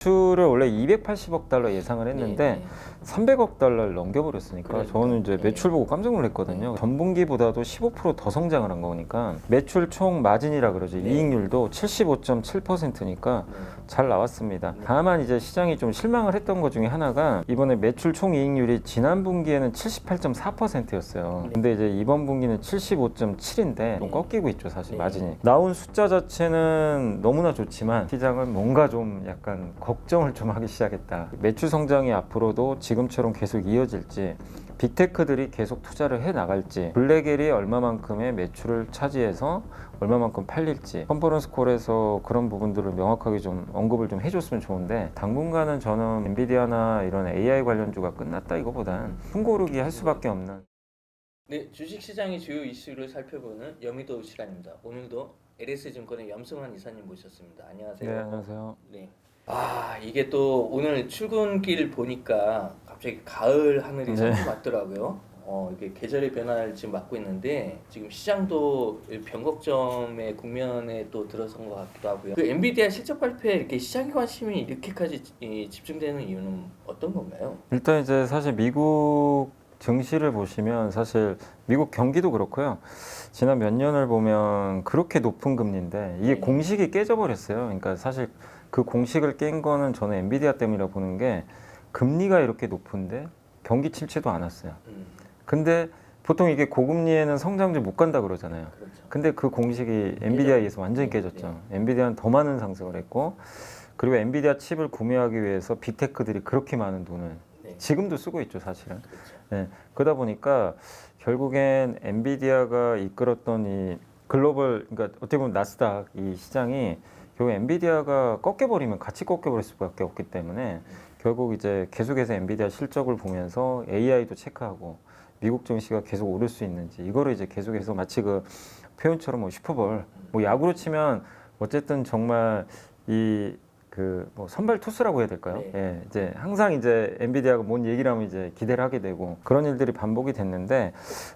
매출을 원래 280억 달러 예상을 했는데 네. 300억 달러를 넘겨버렸으니까 그러니까. 저는 이제 네. 매출 보고 깜짝 놀랐거든요. 전분기보다도 15% 더 성장을 한 거니까 매출 총 마진이라 그러죠. 네. 이익률도 75.7%니까 네. 잘 나왔습니다. 네. 다만 이제 시장이 좀 실망을 했던 것 중에 하나가 이번에 매출 총 이익률이 지난 분기에는 78.4%였어요. 근데 이제 이번 분기는 75.7인데 좀 꺾이고 있죠, 사실 네. 마진이. 나온 숫자 자체는 너무나 좋지만 시장은 뭔가 좀 약간 걱정을 좀 하기 시작했다. 매출 성장이 앞으로도 지금처럼 계속 이어질지, 빅테크들이 계속 투자를 해 나갈지, 블랙엘이 얼마만큼의 매출을 차지해서 얼마만큼 팔릴지, 컨퍼런스 콜에서 그런 부분들을 명확하게 좀 언급을 좀 해줬으면 좋은데, 당분간은 저는 엔비디아나 이런 AI 관련주가 끝났다 이거보단 숨고르기 할 수밖에 없는. 네, 주식시장의 주요 이슈를 살펴보는 여미도 시간입니다. 오늘도 LS증권의 염승환 이사님 모셨습니다. 안녕하세요. 네, 안녕하세요. 네. 이게 또 오늘 출근길 보니까 갑자기 가을 하늘이 네. 자꾸 맞더라고요. 이게 계절의 변화를 지금 맞고 있는데 지금 시장도 변곡점의 국면에 또 들어선 것 같기도 하고요. 그 엔비디아 실적 발표에 이렇게 시장의 관심이 이렇게까지 집중되는 이유는 어떤 건가요? 일단 이제 사실 미국 증시를 보시면 사실 미국 경기도 그렇고요. 지난 몇 년을 보면 그렇게 높은 금리인데 이게 네. 공식이 깨져버렸어요. 그러니까 사실 그 공식을 깬 거는 저는 엔비디아 때문이라고 보는 게, 금리가 이렇게 높은데 경기 침체도 안 왔어요. 근데 보통 이게 고금리에는 성장주 못 간다 그러잖아요. 그렇죠. 근데 그 공식이 엔비디아에 의해서 완전히 네, 깨졌죠. 엔비디아는 더 많은 상승을 했고, 그리고 엔비디아 칩을 구매하기 위해서 빅테크들이 그렇게 많은 돈을 네. 지금도 쓰고 있죠, 사실은. 그렇죠. 네, 그러다 보니까 결국엔 엔비디아가 이끌었던 이 글로벌, 그러니까 어떻게 보면 나스닥 이 시장이 결국 엔비디아가 꺾여버리면 같이 꺾여버릴 수밖에 없기 때문에 결국 이제 계속해서 엔비디아 실적을 보면서 AI도 체크하고 미국 증시가 계속 오를 수 있는지, 이거를 이제 계속해서 마치 그 표현처럼 뭐 슈퍼볼, 뭐 야구로 치면 어쨌든 정말 이 그 뭐 선발 투수라고 해야 될까요? 네. 예, 이제 항상 이제 엔비디아가 뭔 얘기를 하면 이제 기대를 하게 되고 그런 일들이 반복이 됐는데,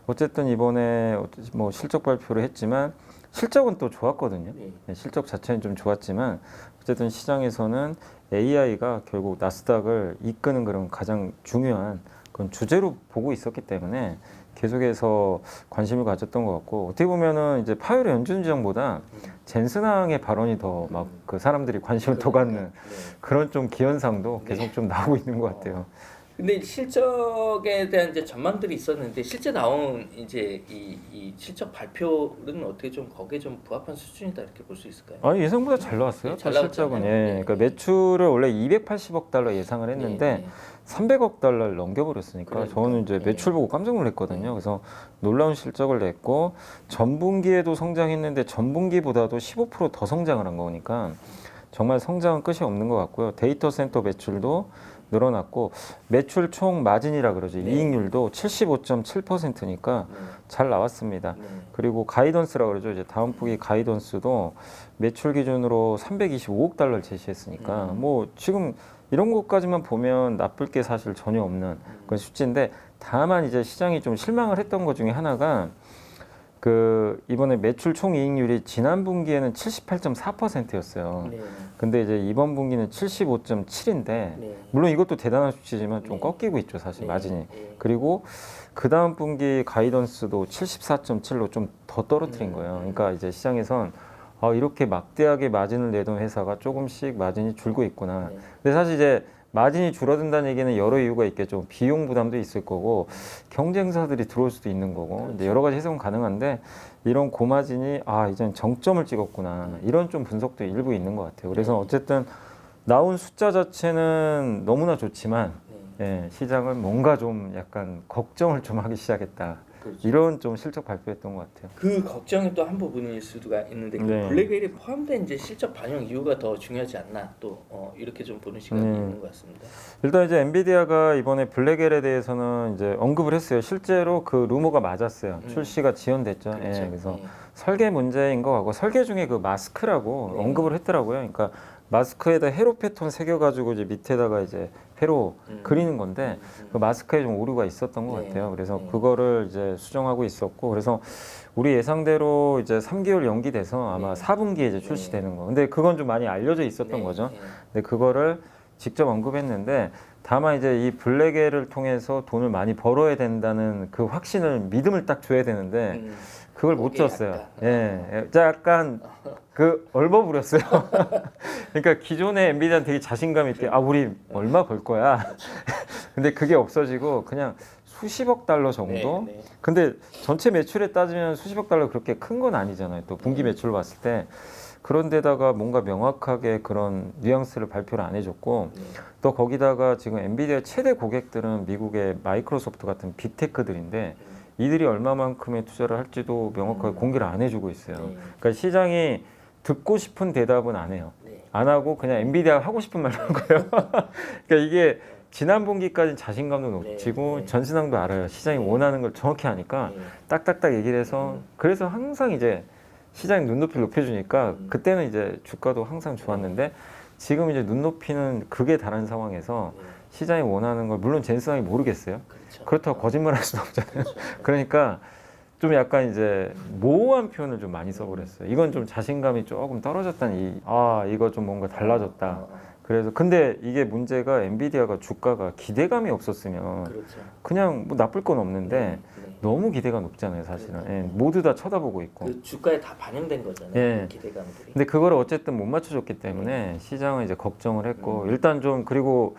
어쨌든 이번에 뭐 실적 발표를 했지만 실적은 또 좋았거든요. 네. 예, 실적 자체는 좀 좋았지만 어쨌든 시장에서는 AI가 결국 나스닥을 이끄는 그런 가장 중요한 그런 주제로 보고 있었기 때문에 계속해서 관심을 가졌던 것 같고, 어떻게 보면은 이제 파웰의 연준의장보다 젠슨왕의 발언이 더 막 그 사람들이 관심을 더 갖는 네. 그런 좀 기현상도 계속 좀 나오고 있는 것 같아요. 근데 실적에 대한 이제 전망들이 있었는데 실제 나온 이제 이 실적 발표는 어떻게 좀 거기에 좀 부합한 수준이다 이렇게 볼 수 있을까요? 아니, 예상보다 잘 나왔어요. 네, 잘 실적은. 나왔잖아요. 예, 네. 그러니까 매출을 원래 280억 달러 예상을 했는데 네. 300억 달러를 넘겨버렸으니까 그러니까. 저는 이제 네. 매출 보고 깜짝 놀랐거든요. 네. 그래서 놀라운 실적을 냈고, 전분기에도 성장했는데 전분기보다도 15%더 성장을 한 거니까 정말 성장은 끝이 없는 것 같고요. 데이터 센터 매출도 늘어났고, 매출 총 마진이라 그러죠. 네. 이익률도 75.7%니까 잘 나왔습니다. 네. 그리고 가이던스라 그러죠. 이제 다음 분기 가이던스도 매출 기준으로 325억 달러를 제시했으니까 뭐 지금 이런 것까지만 보면 나쁠 게 사실 전혀 없는 그런 수치인데, 다만 이제 시장이 좀 실망을 했던 것 중에 하나가 그 이번에 매출 총 이익률이 지난 분기에는 78.4%였어요. 네. 근데 이제 이번 분기는 75.7인데 네. 물론 이것도 대단한 수치지만 좀 네. 꺾이고 있죠, 사실 네. 마진이. 네. 그리고 그 다음 분기 가이던스도 74.7로 좀 더 떨어뜨린 거예요. 그러니까 이제 시장에선 이렇게 막대하게 마진을 내던 회사가 조금씩 마진이 줄고 있구나. 네. 근데 사실 이제 마진이 줄어든다는 얘기는 여러 이유가 있겠죠. 비용 부담도 있을 거고, 경쟁사들이 들어올 수도 있는 거고, 이제 여러 가지 해석은 가능한데, 이런 고마진이 이젠 정점을 찍었구나, 이런 좀 분석도 일부 있는 것 같아요. 그래서 어쨌든 나온 숫자 자체는 너무나 좋지만 예, 시장은 뭔가 좀 약간 걱정을 좀 하기 시작했다. 그렇죠. 이런 좀 실적 발표했던 것 같아요. 그 걱정이 또 한 부분일 수가 있는데 그 네. 블랙웰이 포함된 이제 실적 반영 이유가 더 중요하지 않나 또 이렇게 좀 보는 시각이 있는 것 같습니다. 일단 이제 엔비디아가 이번에 블랙엘에 대해서는 이제 언급을 했어요. 실제로 그 루머가 맞았어요. 출시가 지연됐죠. 그렇죠. 예, 그래서 네. 설계 문제인 것 같고, 설계 중에 그 마스크라고 네. 언급을 했더라고요. 그러니까 마스크에다 회로 패턴 새겨가지고 이제 밑에다가 이제 회로 그리는 건데 그 마스크에 좀 오류가 있었던 것 네. 같아요. 그래서 네. 그거를 이제 수정하고 있었고, 그래서 우리 예상대로 이제 3개월 연기돼서 아마 네. 4분기에 이제 출시되는 거. 근데 그건 좀 많이 알려져 있었던 네. 거죠. 네. 근데 그거를 직접 언급했는데 다만 이제 이 블랙에를 통해서 돈을 많이 벌어야 된다는 그 확신을 믿음을 딱 줘야 되는데 그걸 못 그게 줬어요. 약간, 예, 약간 그 얼버무렸어요. 그러니까 기존의 엔비디아는 되게 자신감 있게 아 우리 얼마 벌 거야. 근데 그게 없어지고 그냥 수십억 달러 정도. 네, 네. 근데 전체 매출에 따지면 수십억 달러 그렇게 큰 건 아니잖아요. 또 분기 매출을 봤을 때. 그런데다가 뭔가 명확하게 그런 뉘앙스를 발표를 안 해줬고 네. 또 거기다가 지금 엔비디아 최대 고객들은 미국의 마이크로소프트 같은 빅테크들인데 이들이 얼마만큼의 투자를 할지도 명확하게 공개를 안 해주고 있어요. 네. 그러니까 시장이 듣고 싶은 대답은 안 해요. 네. 안 하고 그냥 엔비디아 하고 싶은 말만 하는 거예요. 그러니까 이게 지난 분기까지는 자신감도 높이고 네. 전신항도 알아요. 시장이 네. 원하는 걸 정확히 하니까 네. 딱딱딱 얘기를 해서 그래서 항상 이제 시장이 눈높이를 높여주니까 그때는 이제 주가도 항상 좋았는데 지금 이제 눈높이는 극에 달한 상황에서 네. 시장이 원하는 걸 물론 젠슨항이 모르겠어요. 그렇죠. 그렇다고 거짓말 할 수는 없잖아요. 그렇죠. 그러니까 좀 약간 이제 모호한 표현을 좀 많이 써버렸어요. 이건 좀 자신감이 조금 떨어졌다는 이거 좀 뭔가 달라졌다. 그래서 근데 이게 문제가 엔비디아가 주가가 기대감이 없었으면 그렇죠. 그냥 뭐 나쁠 건 없는데 네. 너무 기대가 높잖아요, 사실은. 그러니까요. 예, 모두 다 쳐다보고 있고. 그 주가에 다 반영된 거잖아요. 예. 그 기대감들이. 근데 그거를 어쨌든 못 맞춰줬기 때문에 시장은 이제 걱정을 했고 일단 좀 그리고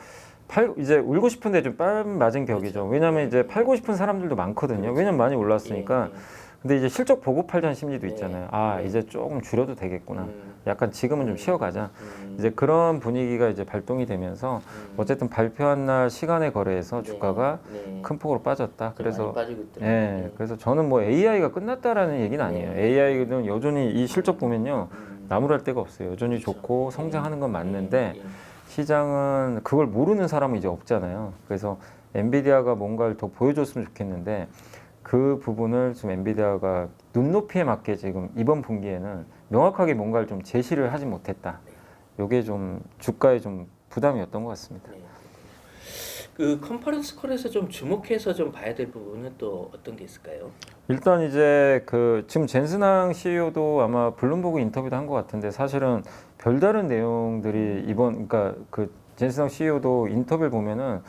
이제 울고 싶은데 좀 뺨 맞은 격이죠. 그렇죠. 왜냐면 이제 팔고 싶은 사람들도 많거든요. 그렇죠. 왜냐면 많이 올랐으니까. 예, 예. 근데 이제 실적 보고 팔자는 심리도 네. 있잖아요. 아 네. 이제 조금 줄여도 되겠구나. 음. 약간 지금은 좀 쉬어가자. 음. 이제 그런 분위기가 이제 발동이 되면서 어쨌든 발표한 날 시간에 거래해서 주가가 네. 큰 폭으로 빠졌다. 좀 그래서 많이 빠지고 있더라고요. 예, 그래서 저는 뭐 AI가 끝났다라는 얘기는 아니에요. 네. AI는 여전히 이 실적 보면요 음. 나무랄 데가 없어요. 여전히 그렇죠. 좋고 예. 성장하는 건 맞는데 예. 시장은 그걸 모르는 사람은 이제 없잖아요. 그래서 엔비디아가 뭔가를 더 보여줬으면 좋겠는데 그 부분을 지금 엔비디아가 눈높이에 맞게 지금 이번 분기에는 명확하게 뭔가를 좀 제시를 하지 못했다. 요게 좀 주가에 좀 부담이었던 것 같습니다. 네. 그 컨퍼런스 콜에서 좀 주목해서 좀 봐야 될 부분은 또 어떤 게 있을까요? 일단 이제 그 지금 젠슨항 CEO도 아마 블룸버그 인터뷰도 한 것 같은데 사실은 별다른 내용들이 이번 그러니까 그 젠슨항 CEO도 인터뷰를 보면은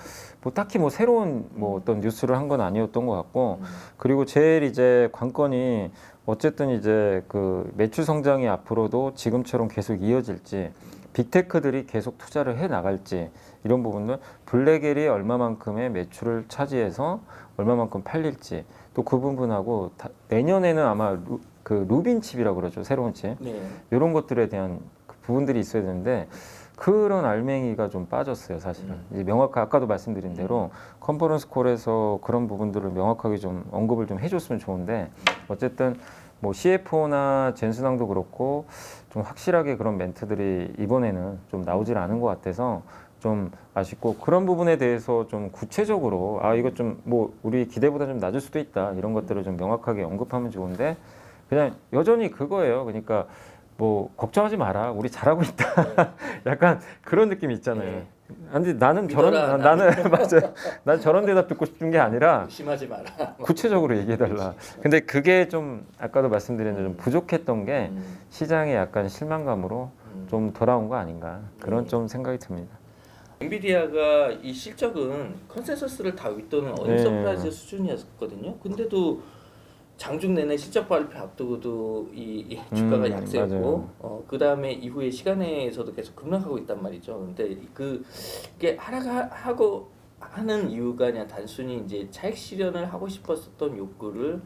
뭐 딱히 뭐 새로운 뭐 어떤 뉴스를 한 건 아니었던 것 같고 그리고 제일 이제 관건이 어쨌든 이제 그 매출 성장이 앞으로도 지금처럼 계속 이어질지 빅테크들이 계속 투자를 해 나갈지 이런 부분들 블랙엘이 얼마만큼의 매출을 차지해서 얼마만큼 팔릴지 또 그 부분하고 내년에는 아마 그 루빈 칩이라고 그러죠 새로운 칩 네. 이런 것들에 대한 그 부분들이 있어야 되는데 그런 알맹이가 좀 빠졌어요 사실은 이제 명확하게 아까도 말씀드린 대로 컨퍼런스 콜에서 그런 부분들을 명확하게 좀 언급을 좀 해줬으면 좋은데 어쨌든 뭐 CFO나 젠슨항도 그렇고 좀 확실하게 그런 멘트들이 이번에는 좀 나오질 않은 것 같아서 좀 아쉽고 그런 부분에 대해서 좀 구체적으로 이거 좀 뭐 우리 기대보다 좀 낮을 수도 있다 이런 것들을 좀 명확하게 언급하면 좋은데 그냥 여전히 그거예요. 그러니까 뭐 걱정하지 마라 우리 잘하고 있다 약간 그런 느낌이 있잖아요. 네. 근데 나는 믿어라, 나는 맞아요. 난 저런 대답 듣고 싶은 게 아니라 의심하지 마라. 구체적으로 얘기해달라. 근데 그게 좀 아까도 말씀드렸는데 좀 부족했던 게 시장에 약간 실망감으로 좀 돌아온 거 아닌가 그런 좀 생각이 듭니다. 엔비디아가 이 실적은 컨센서스를 다 윗도는 어닝서프라이즈 수준이었거든요. 근데도 장중 내내 실적 발표 앞두고도 이 주가가 약세였고 그 다음에 이후에 시간에서도 계속 급락하고 있단 말이죠. 근데 이게 하락하고 하는 이유가 그냥 단순히 이제 차익 실현을 하고 싶었었던 욕구를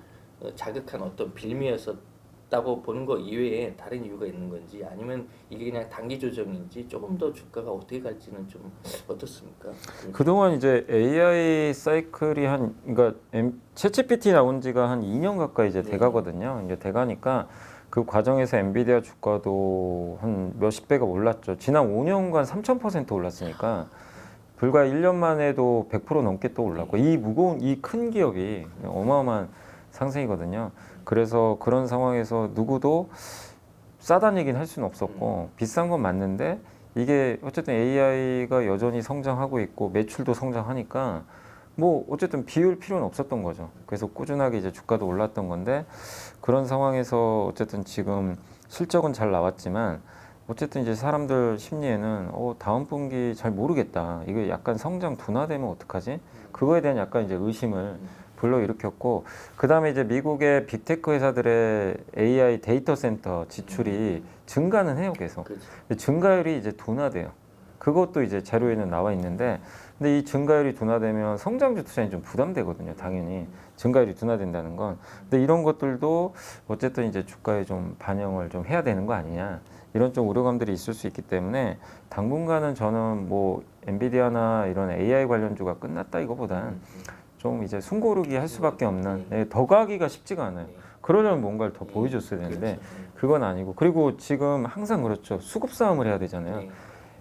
자극한 어떤 빌미였었다고 보는 거 이외에 다른 이유가 있는 건지 아니면 이게 그냥 단기 조정인지 조금 더 주가가 어떻게 갈지는 좀 어떻습니까? 그동안 이제 AI 사이클이 그러니까 챗GPT 나온 지가 한 2년 가까이 이제 돼가거든요. 이제 돼가니까 그 과정에서 엔비디아 주가도 한 몇십 배가 올랐죠. 지난 5년간 3,000% 올랐으니까 불과 1년 만에도 100% 넘게 또 올랐고 이 무거운 이 큰 기업이 어마어마한 상승이거든요. 그래서 그런 상황에서 누구도 싸다는 얘기는 할 수는 없었고 비싼 건 맞는데 이게 어쨌든 AI가 여전히 성장하고 있고 매출도 성장하니까 뭐 어쨌든 비울 필요는 없었던 거죠. 그래서 꾸준하게 이제 주가도 올랐던 건데 그런 상황에서 어쨌든 지금 실적은 잘 나왔지만 어쨌든 이제 사람들 심리에는 다음 분기 잘 모르겠다. 이거 약간 성장 둔화되면 어떡하지? 그거에 대한 약간 이제 의심을 불러일으켰고, 그 다음에 이제 미국의 빅테크 회사들의 AI 데이터 센터 지출이 증가는 해요, 계속. 그렇죠. 근데 증가율이 이제 둔화돼요. 그것도 이제 자료에는 나와 있는데, 근데 이 증가율이 둔화되면 성장주 투자에 좀 부담되거든요, 당연히. 증가율이 둔화된다는 건. 근데 이런 것들도 어쨌든 이제 주가에 좀 반영을 좀 해야 되는 거 아니냐. 이런 좀 우려감들이 있을 수 있기 때문에 당분간은 저는 뭐 엔비디아나 이런 AI 관련주가 끝났다 이거보단 좀 이제 숨고르기 할 수밖에 없는, 더 가기가 쉽지가 않아요. 그러려면 뭔가를 더 보여줬어야 되는데 그건 아니고, 그리고 지금 항상 그렇죠. 수급 싸움을 해야 되잖아요.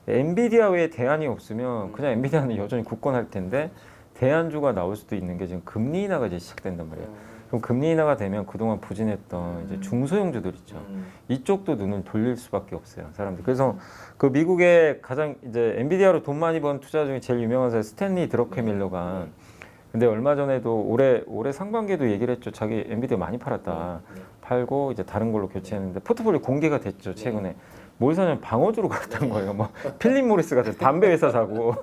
엔비디아 외에 대안이 없으면 그냥 엔비디아는 여전히 굳건할 텐데 대안주가 나올 수도 있는 게 지금 금리 인하가 이제 시작된단 말이에요. 그럼 금리 인하가 되면 그동안 부진했던 이제 중소형주들 있죠. 이쪽도 눈을 돌릴 수밖에 없어요, 사람들. 그래서 그 미국의 가장 이제 엔비디아로 돈 많이 번 투자 중에 제일 유명한 사람 스탠리 드러케밀러가, 근데 얼마 전에도 올해 상반기에도 얘기를 했죠. 자기 엔비디아 많이 팔았다. 팔고 이제 다른 걸로 교체했는데 포트폴리오 공개가 됐죠, 최근에. 뭘 사냐면 방어주로 갔던 거예요. 뭐 필립 모리스 같은 담배 회사 사고.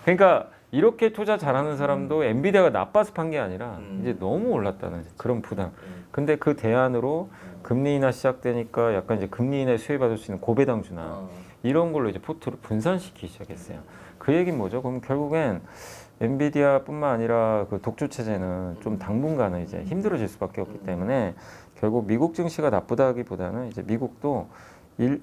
그러니까 이렇게 투자 잘하는 사람도 엔비디아가 나빠서 판 게 아니라 이제 너무 올랐다는 그런 부담. 근데 그 대안으로 금리 인하 시작되니까 약간 이제 금리 인하에 수혜받을 수 있는 고배당주나 이런 걸로 이제 포트를 분산시키기 시작했어요. 그 얘기는 뭐죠? 그럼 결국엔 엔비디아뿐만 아니라 그 독주 체제는 좀 당분간은 이제 힘들어질 수밖에 없기 때문에 결국 미국 증시가 나쁘다기보다는 이제 미국도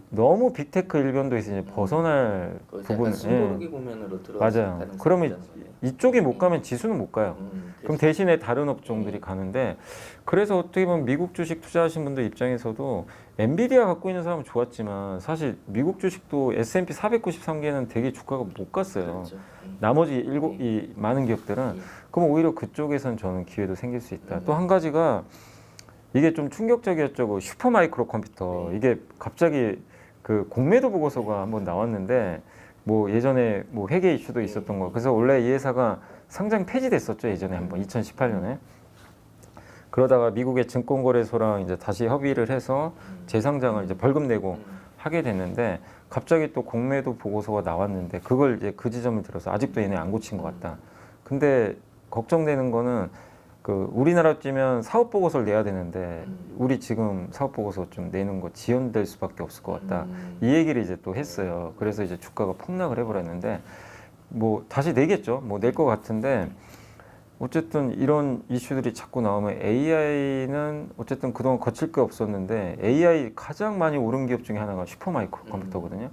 너무 빅테크 일변도에서 이제 벗어날 부분, 숨고르기 국면으로 맞아요. 그러면 이쪽에 못 가면 지수는 못 가요. 그럼 대신에 다른 업종들이 가는데, 그래서 어떻게 보면 미국 주식 투자하신 분들 입장에서도 엔비디아 갖고 있는 사람은 좋았지만 사실 미국 주식도 S&P 493개는 되게 주가가 못 갔어요. 그렇죠. 나머지 이 많은 기업들은. 그럼 오히려 그쪽에선 저는 기회도 생길 수 있다. 또 한 가지가 이게 좀 충격적이었죠. 그 슈퍼마이크로 컴퓨터. 이게 갑자기 그 공매도 보고서가 한번 나왔는데, 뭐 예전에 뭐 회계 이슈도 있었던 거. 그래서 원래 이 회사가 상장 폐지됐었죠, 예전에 한번 2018년에. 그러다가 미국의 증권거래소랑 이제 다시 협의를 해서 재상장을 이제 벌금 내고 하게 됐는데, 갑자기 또 공매도 보고서가 나왔는데 그걸 이제 그 지점을 들어서 아직도 얘네 안 고친 것 같다. 근데 걱정되는 거는 그 우리나라 찌면 사업 보고서를 내야 되는데 우리 지금 사업 보고서 좀 내는 거 지연될 수밖에 없을 것 같다. 이 얘기를 이제 또 했어요. 그래서 이제 주가가 폭락을 해버렸는데, 뭐 다시 내겠죠. 뭐 낼 것 같은데, 어쨌든 이런 이슈들이 자꾸 나오면 AI는 어쨌든 그동안 거칠 게 없었는데 AI 가장 많이 오른 기업 중에 하나가 슈퍼마이크로 컴퓨터거든요.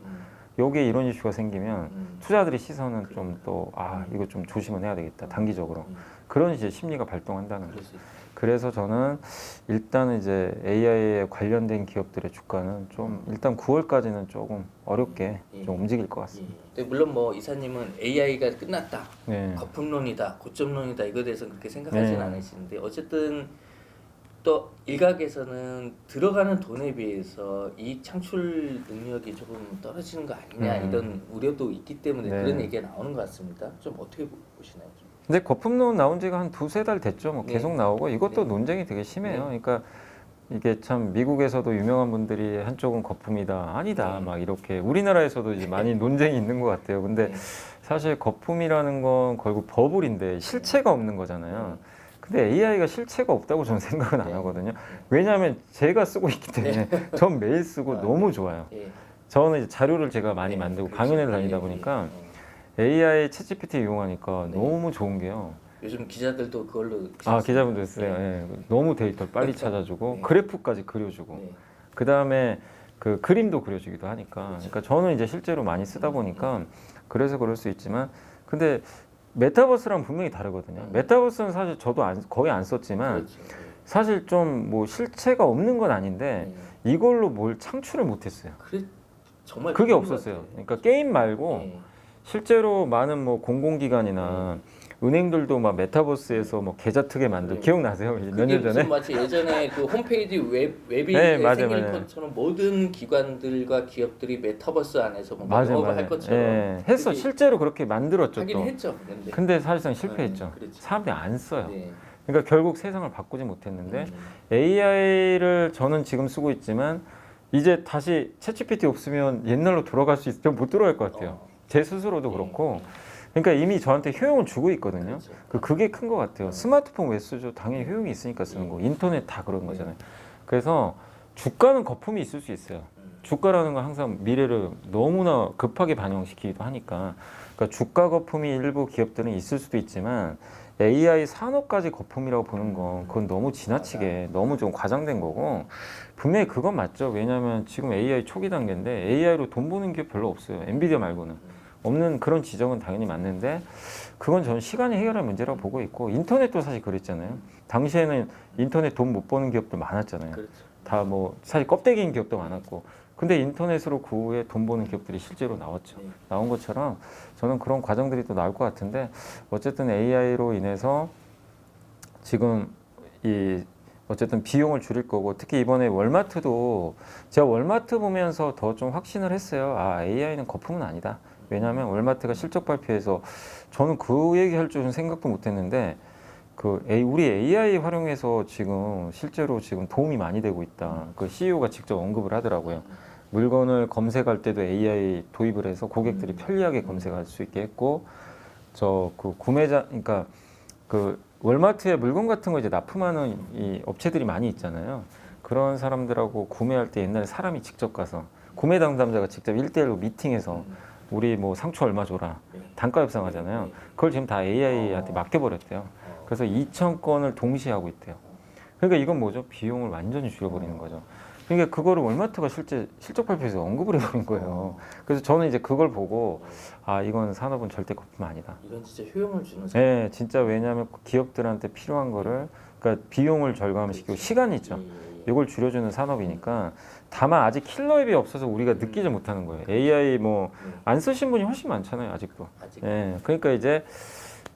여기에 이런 이슈가 생기면 투자들의 시선은 좀 또 이거 좀 조심은 해야 되겠다, 단기적으로. 그런 이제 심리가 발동한다는 거죠. 그래서 저는 일단은 이제 AI에 관련된 기업들의 주가는 좀 일단 9월까지는 조금 어렵게 좀 움직일 것 같습니다. 물론 뭐 이사님은 AI가 끝났다, 네. 거품론이다, 고점론이다, 이거에 대해서는 그렇게 생각하진 네. 않으시는데, 어쨌든 또 일각에서는 들어가는 돈에 비해서 이익 창출 능력이 조금 떨어지는 거 아니냐 이런 우려도 있기 때문에 네. 그런 얘기가 나오는 것 같습니다. 좀 어떻게 보시나요? 좀? 근데 거품론 나온 지가 한 두세 달 됐죠. 뭐 계속 나오고 이것도 논쟁이 되게 심해요. 그러니까 이게 참 미국에서도 유명한 분들이 한쪽은 거품이다, 아니다, 막 이렇게 우리나라에서도 이제 많이 논쟁이 있는 것 같아요. 근데 사실 거품이라는 건 결국 버블인데 실체가 없는 거잖아요. 근데 AI가 실체가 없다고 저는 생각은 안 하거든요. 왜냐하면 제가 쓰고 있기 때문에 전 매일 쓰고 너무 좋아요. 저는 이제 자료를 제가 많이 만들고 강연을 다니다 보니까 AI 챗GPT 이용하니까 너무 좋은 게요. 요즘 기자들도 그걸로 기자분들 쓰세요. 예. 너무 데이터를 빨리 찾아주고 그래프까지 그려주고 그 다음에 그 그림도 그려주기도 하니까. 그러니까 저는 이제 실제로 많이 쓰다 보니까 그래서 그럴 수 있지만, 근데 메타버스랑 분명히 다르거든요. 메타버스는 사실 저도 거의 안 썼지만 사실 좀 뭐 실체가 없는 건 아닌데 이걸로 뭘 창출을 못했어요. 정말 그게 없었어요. 그러니까 게임 말고 실제로 많은 뭐 공공기관이나 은행들도 막 메타버스에서 뭐 계좌 트게 만들 기억나세요? 몇 년 전에? 마치 예전에 그 홈페이지 웹이 생긴 것처럼 모든 기관들과 기업들이 메타버스 안에서 뭔가 영업을 할 것처럼 했어. 실제로 그렇게 만들었죠. 하긴 또. 했죠. 근데 사실상 실패했죠. 사람들이 안 써요. 그러니까 결국 세상을 바꾸지 못했는데 AI를 저는 지금 쓰고 있지만 이제 다시 챗GPT 없으면 옛날로 돌아갈 수 있으면 못 돌아갈 것 같아요. 제 스스로도 그렇고. 그러니까 이미 저한테 효용을 주고 있거든요. 그렇죠. 그게 큰 것 같아요. 스마트폰 왜 쓰죠? 당연히 효용이 있으니까 쓰는 거. 인터넷 다 그런 거잖아요. 그래서 주가는 거품이 있을 수 있어요. 주가라는 건 항상 미래를 너무나 급하게 반영시키기도 하니까. 그러니까 주가 거품이 일부 기업들은 있을 수도 있지만 AI 산업까지 거품이라고 보는 건 그건 너무 지나치게 너무 좀 과장된 거고 분명히 그건 맞죠. 왜냐하면 지금 AI 초기 단계인데 AI로 돈 버는 기업 별로 없어요. 엔비디아 말고는. 없는 그런 지적은 당연히 맞는데 그건 저는 시간이 해결할 문제라고 보고 있고 인터넷도 사실 그랬잖아요. 당시에는 인터넷 돈 못 버는 기업도 많았잖아요. 그렇죠. 다 뭐 사실 껍데기인 기업도 많았고 근데 인터넷으로 그 후에 돈 버는 기업들이 실제로 나왔죠. 나온 것처럼 저는 그런 과정들이 또 나올 것 같은데 어쨌든 AI로 인해서 지금 이 어쨌든 비용을 줄일 거고 특히 이번에 월마트도 제가 월마트 보면서 더 좀 확신을 했어요. 아 AI는 거품은 아니다. 왜냐하면 월마트가 실적 발표에서 저는 그 얘기할 줄은 생각도 못했는데 우리 AI 활용해서 지금 실제로 지금 도움이 많이 되고 있다. 그 CEO가 직접 언급을 하더라고요. 물건을 검색할 때도 AI 도입을 해서 고객들이 편리하게 검색할 수 있게 했고 구매자 그러니까 그 월마트에 물건 같은 거 이제 납품하는 이 업체들이 많이 있잖아요. 그런 사람들하고 구매할 때 옛날에 사람이 직접 가서 구매 당담자가 직접 1대1로 미팅해서 우리 뭐 상추 얼마 줘라 단가 협상하잖아요. 그걸 지금 다 AI한테 맡겨버렸대요. 그래서 2,000건을 동시에 하고 있대요. 그러니까 이건 뭐죠? 비용을 완전히 줄여버리는 거죠. 그러니까 그거를 월마트가 실제 실적 발표에서 언급을 해버린 거예요. 그래서 저는 이제 그걸 보고 아 이건 산업은 절대 거품 아니다. 이건 진짜 효용을 주는 네, 진짜 왜냐하면 기업들한테 필요한 거를 그러니까 비용을 절감시키고 시간이 있죠. 이걸 줄여주는 산업이니까 다만 아직 킬러 앱이 없어서 우리가 느끼지 못하는 거예요. AI 뭐 안 쓰신 분이 훨씬 많잖아요, 아직도. 예, 그러니까 이제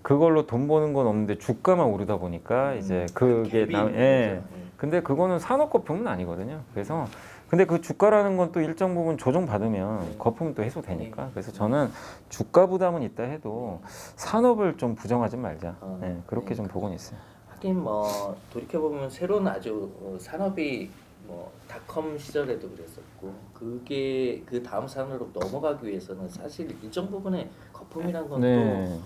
그걸로 돈 버는 건 없는데 주가만 오르다 보니까 이제 그게 예. 근데 그거는 산업 거품은 아니거든요. 그래서 근데 그 주가라는 건 또 일정 부분 조정 받으면 거품은 또 해소되니까. 그래서 저는 주가 부담은 있다 해도 산업을 좀 부정하지 말자. 예, 그렇게 좀 보고는 있어요. 하긴 뭐 돌이켜 보면 새로운 아주 산업이 뭐 닷컴 시절에도 그랬었고 그게 그 다음 산업으로 넘어가기 위해서는 사실 일정 부분의 거품이란 건 네,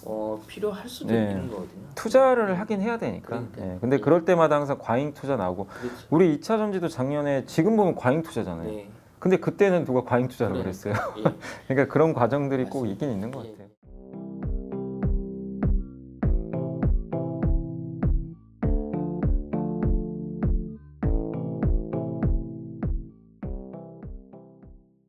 또 필요할 수도 네. 있는 거거든요. 투자를 하긴 해야 되니까. 그러니까. 예, 근데 그럴 때마다 항상 과잉 투자 나오고 그렇죠. 우리 2차 전지도 작년에 지금 보면 과잉 투자잖아요. 네. 근데 그때는 누가 과잉 투자라고 그러니까. 그랬어요. 예. 그러니까 그런 과정들이 꼭 맞습니다. 있긴 있는 것 예. 같아요.